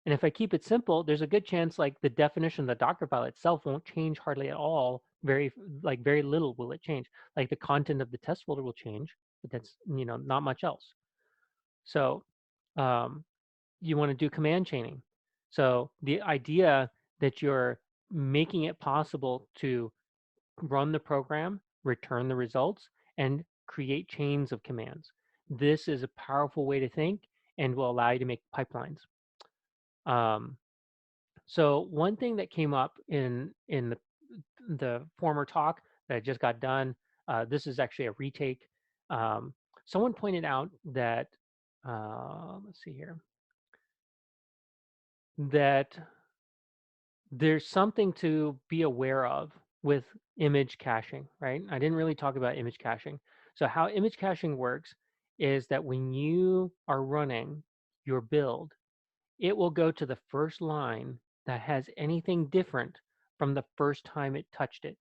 And if I keep it simple, there's a good chance like the definition of the Docker file itself won't change hardly at all Very very little will it change. Like the content of the test folder will change, but that's not much else. So um, you want to do command chaining. So the idea that you're making it possible to run the program, return the results, and create chains of commands. This is a powerful way to think and will allow you to make pipelines. Um, so one thing that came up in the former talk that I just got done, this is actually a retake. Um, Someone pointed out that let's see here, that there's something to be aware of with image caching, right? I didn't really talk about image caching. So how image caching works is that when you are running your build, it will go to the first line that has anything different from the first time it touched it.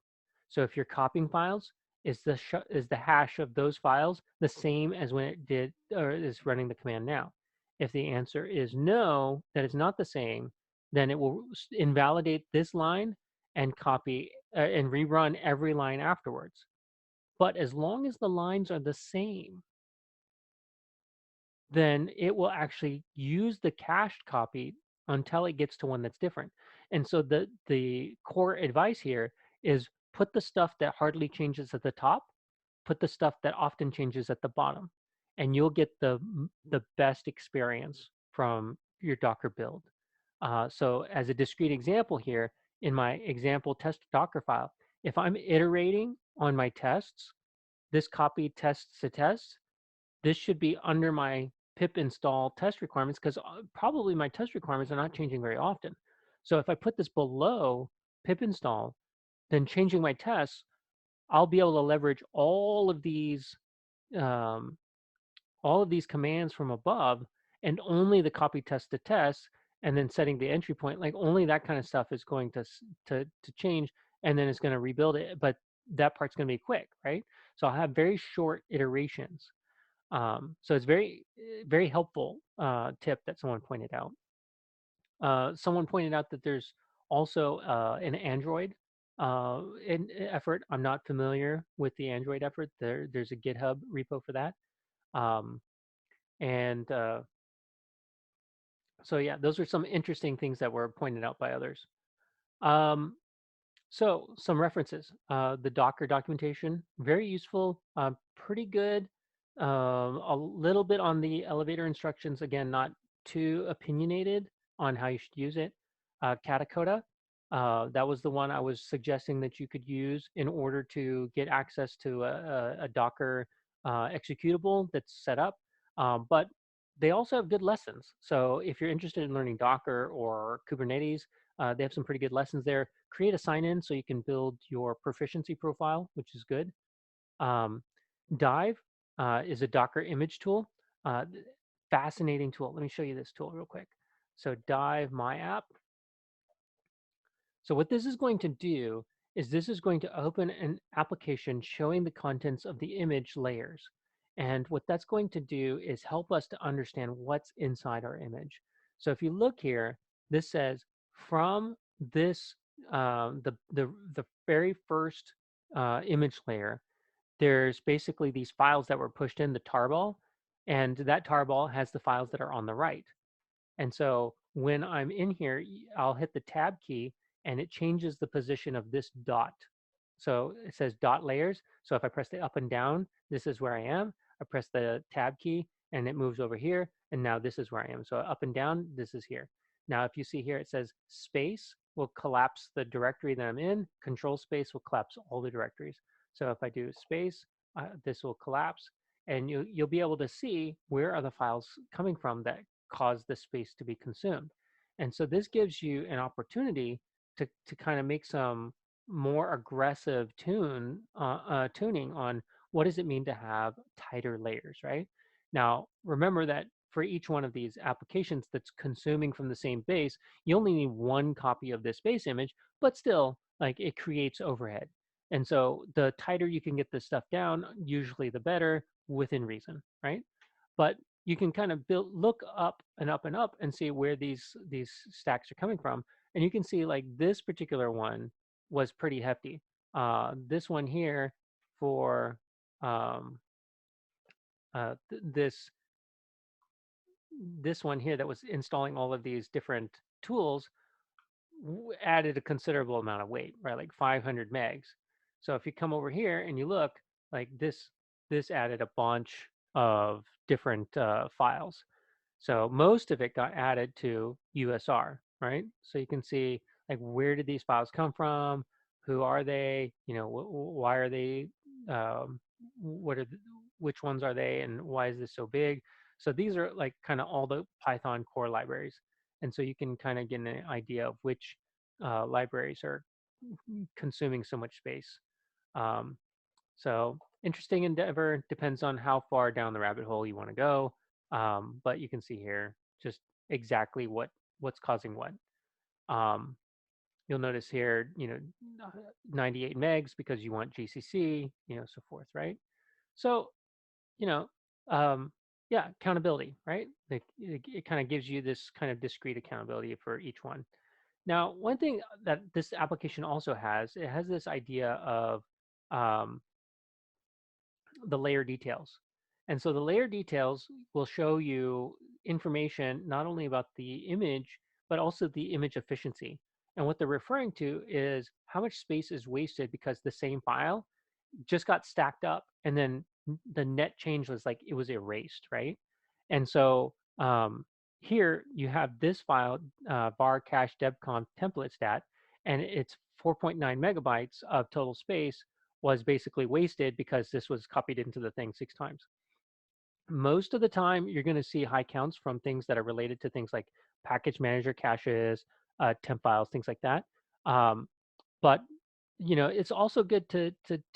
So if you're copying files, is the hash of those files the same as when it did or is running the command now? If the answer is no, that it's not the same, then it will invalidate this line and copy and rerun every line afterwards. But as long as the lines are the same, then it will actually use the cached copy until it gets to one that's different. And so the core advice here is put the stuff that hardly changes at the top, put the stuff that often changes at the bottom, and you'll get the best experience from your Docker build. So as a discrete example here, in my example test Docker file, if I'm iterating on my tests, this copy tests to test, this should be under my pip install test requirements because probably my test requirements are not changing very often. So if I put this below pip install, then changing my tests, I'll be able to leverage um, all of these commands from above, and only the copy test to test, and then setting the entry point. Like only that kind of stuff is going to change, and then it's going to rebuild it. But that part's going to be quick, right? So I'll have very short iterations. So it's very helpful tip that someone pointed out. Someone pointed out that there's also an Android effort. I'm not familiar with the Android effort. There's a GitHub repo for that. Um, and so yeah, those are some interesting things that were pointed out by others. Um, So some references. The Docker documentation, very useful, pretty good. A little bit on the elevator instructions, again, not too opinionated on how you should use it. Katacoda, that was the one I was suggesting that you could use in order to get access to a Docker executable that's set up. But they also have good lessons. So if you're interested in learning Docker or Kubernetes, they have some pretty good lessons there. Create a sign-in so you can build your proficiency profile, which is good. Um, Dive is a Docker image tool. Uh, Fascinating tool. Let me show you this tool real quick. So Dive My App. So what this is going to do is this is going to open an application showing the contents of the image layers. And what that's going to do is help us to understand what's inside our image. So if you look here, this says from this, the very first image layer, there's basically these files that were pushed in the tarball, and that tarball has the files that are on the right. And so when I'm in here, I'll hit the tab key and it changes the position of this dot. So it says dot layers. So if I press the up and down, this is where I am. I press the tab key and it moves over here. And now this is where I am. So up and down, this is here. Now, if you see here, it says space will collapse the directory that I'm in. Control space will collapse all the directories. So if I do space, this will collapse. And you'll be able to see where are the files coming from that cause the space to be consumed. And so this gives you an opportunity to kind of make some more aggressive tuning on what does it mean to have tighter layers, right? Now, remember that for each one of these applications that's consuming from the same base, you only need one copy of this base image, but still, like it creates overhead. And so the tighter you can get this stuff down, usually the better within reason, right? But you can kind of look up and up and up and see where these stacks are coming from, and you can see like this particular one was pretty hefty. This one here for um, this one here that was installing all of these different tools added a considerable amount of weight, right? Like 500 megs. So if you come over here and you look, like this added a bunch of different files. So most of it got added to USR, right? So you can see like where did these files come from? Who are they? You know, why are they? Um, what are which ones are they, and why is this so big? So these are like kind of all the Python core libraries, and so you can kind of get an idea of which libraries are consuming so much space. Um, so interesting endeavor, depends on how far down the rabbit hole you want to go. But you can see here just exactly what's causing what. Um, you'll notice here, 98 megs because you want GCC, so forth, right? So, you know, um, yeah, accountability, right? It kind of gives you this kind of discrete accountability for each one. Now, one thing that this application also has, it has this idea of um, the layer details. And so the layer details will show you information not only about the image, but also the image efficiency. And what they're referring to is how much space is wasted because the same file just got stacked up and then the net change was like it was erased, right? And so here you have this file, var cache debconf template stat, and it's 4.9 megabytes of total space was basically wasted because this was copied into the thing 6 times. Most of the time, you're going to see high counts from things that are related to things like package manager caches, temp files, things like that. Um, but it's also good to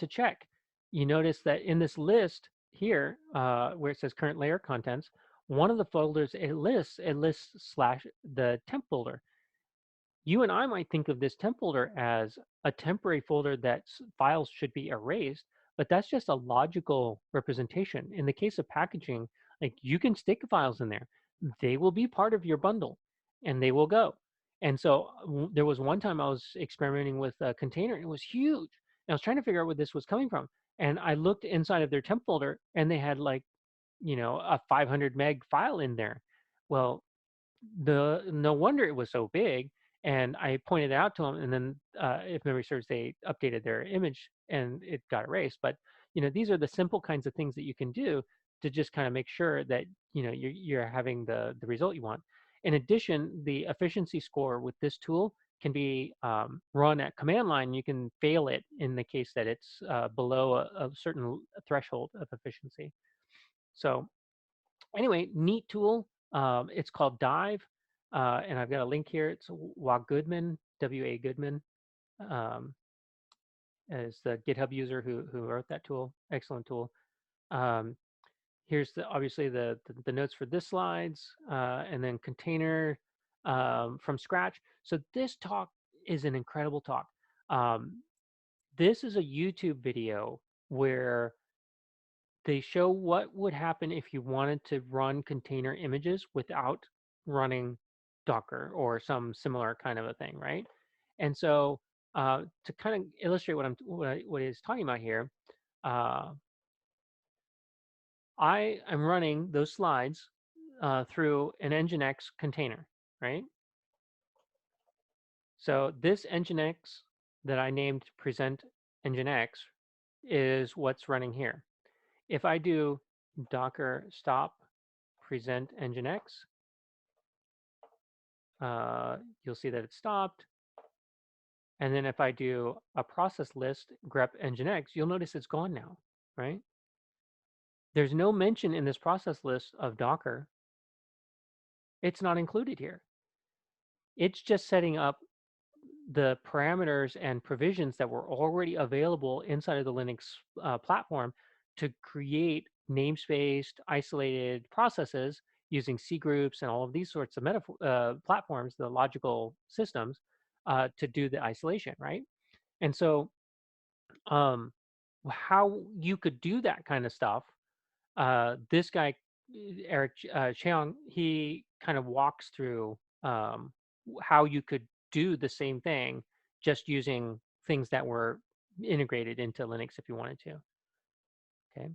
check. You notice that in this list here, where it says current layer contents, one of the folders it lists slash the temp folder. You and I might think of this temp folder as a temporary folder that files should be erased, but that's just a logical representation. In the case of packaging, like you can stick files in there. They will be part of your bundle and they will go. And so there was one time I was experimenting with a container and it was huge. And I was trying to figure out where this was coming from. And I looked inside of their temp folder and they had like, a 500 meg file in there. Well, no wonder it was so big. And I pointed it out to them, and then if memory serves, they updated their image and it got erased. But these are the simple kinds of things that you can do to just kind of make sure that you're having the result you want. In addition, the efficiency score with this tool can be run at command line. You can fail it in the case that it's below a certain threshold of efficiency. So anyway, neat tool. It's called Dive, and I've got a link here. It's Goodman, W.A. Goodman, um, is the GitHub user who wrote that tool. Excellent tool. Um, here's obviously the notes for this slides, and then container from scratch. So this talk is an incredible talk. Um, this is a YouTube video where they show what would happen if you wanted to run container images without running Docker or some similar kind of a thing, right? And so to kind of illustrate what he's talking about here, uh, I am running those slides through an Nginx container, right? So this Nginx that I named present Nginx is what's running here. If I do docker stop present nginx, you'll see that it stopped. And then if I do a process list grep nginx, you'll notice it's gone now, right? There's no mention in this process list of Docker. It's not included here. It's just setting up the parameters and provisions that were already available inside of the Linux platform to create namespaced, isolated processes using C groups and all of these sorts of platforms, the logical systems, to do the isolation, right? And so, um, how you could do that kind of stuff, this guy, Eric Cheong, he kind of walks through how you could do the same thing just using things that were integrated into Linux if you wanted to. Okay.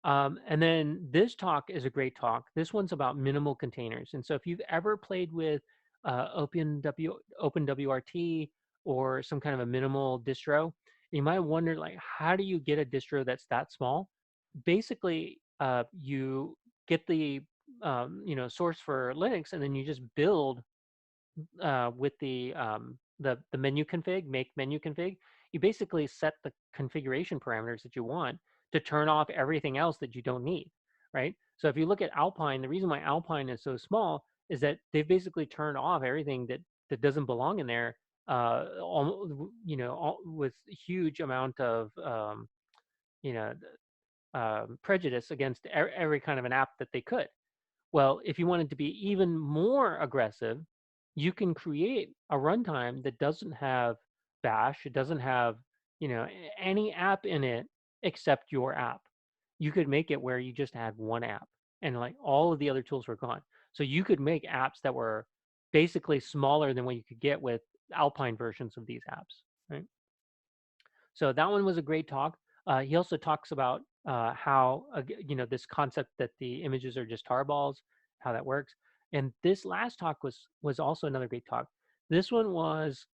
And then this talk is a great talk. This one's about minimal containers. And so if you've ever played with OpenWRT or some kind of a minimal distro, you might wonder like, how do you get a distro that's that small? Basically, you get the source for Linux, and then you just build with the menu config, make menu config, you basically set the configuration parameters that you want to turn off everything else that you don't need, right? So if you look at Alpine, the reason why Alpine is so small is that they've basically turned off everything that doesn't belong in there, with huge amount of you know prejudice against every kind of an app that they could. Well, if you wanted to be even more aggressive, you can create a runtime that doesn't have bash, it doesn't have, any app in it except your app. You could make it where you just had one app and like all of the other tools were gone. So you could make apps that were basically smaller than what you could get with Alpine versions of these apps, right? So that one was a great talk. He also talks about how this concept that the images are just tarballs, how that works. And this last talk was also another great talk. This one was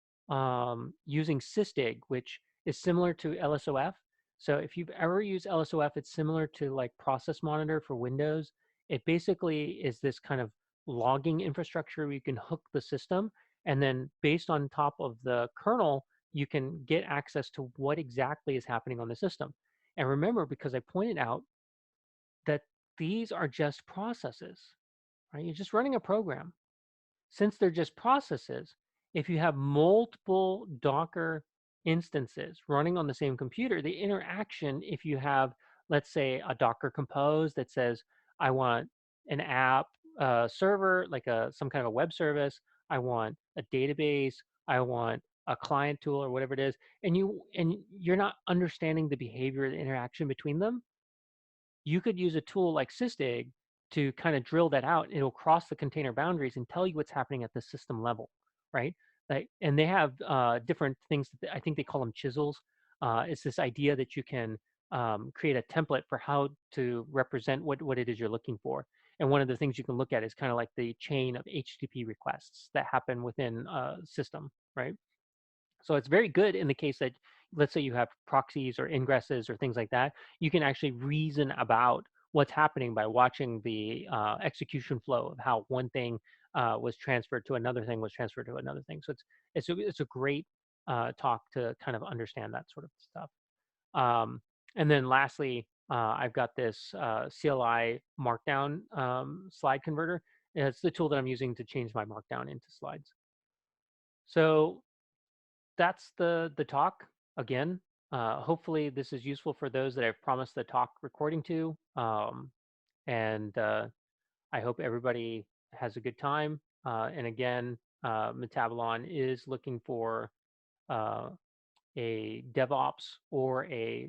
using Sysdig, which is similar to LSOF. So if you've ever used LSOF, it's similar to like Process Monitor for Windows. It basically is this kind of logging infrastructure where you can hook the system, and then based on top of the kernel, you can get access to what exactly is happening on the system. And remember, because I pointed out that these are just processes, right? You're just running a program. Since they're just processes, if you have multiple Docker instances running on the same computer, the interaction, if you have, let's say, a Docker compose that says, I want an app server, like some kind of a web service, I want a database, I want a client tool or whatever it is, and you're not understanding the behavior, the interaction between them, you could use a tool like Sysdig to kind of drill that out. It'll cross the container boundaries and tell you what's happening at the system level, right? Like, and they have different things. I think they call them chisels. It's this idea that you can create a template for how to represent what it is you're looking for. And one of the things you can look at is kind of like the chain of HTTP requests that happen within a system, right? So it's very good in the case that, let's say you have proxies or ingresses or things like that. You can actually reason about what's happening by watching the execution flow of how one thing was transferred to another thing was transferred to another thing. So it's a great talk to kind of understand that sort of stuff. And then lastly, I've got this CLI Markdown slide converter. And it's the tool that I'm using to change my Markdown into slides. So that's the talk again. Hopefully this is useful for those that I've promised the talk recording to. And I hope everybody has a good time. And again, Metabolon is looking for uh, a DevOps or a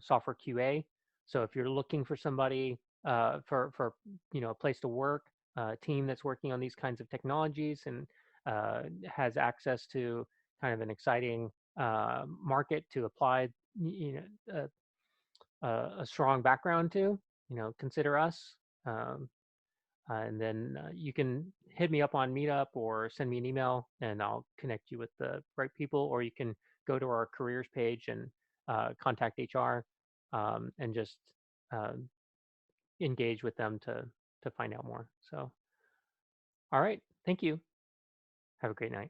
software QA. So if you're looking for somebody for a place to work, a team that's working on these kinds of technologies and has access to kind of an exciting market to apply, a strong background to, consider us. Um, and then you can hit me up on Meetup or send me an email and I'll connect you with the right people. Or you can go to our careers page and contact HR and just uh, engage with them to find out more. So, all right. Thank you. Have a great night.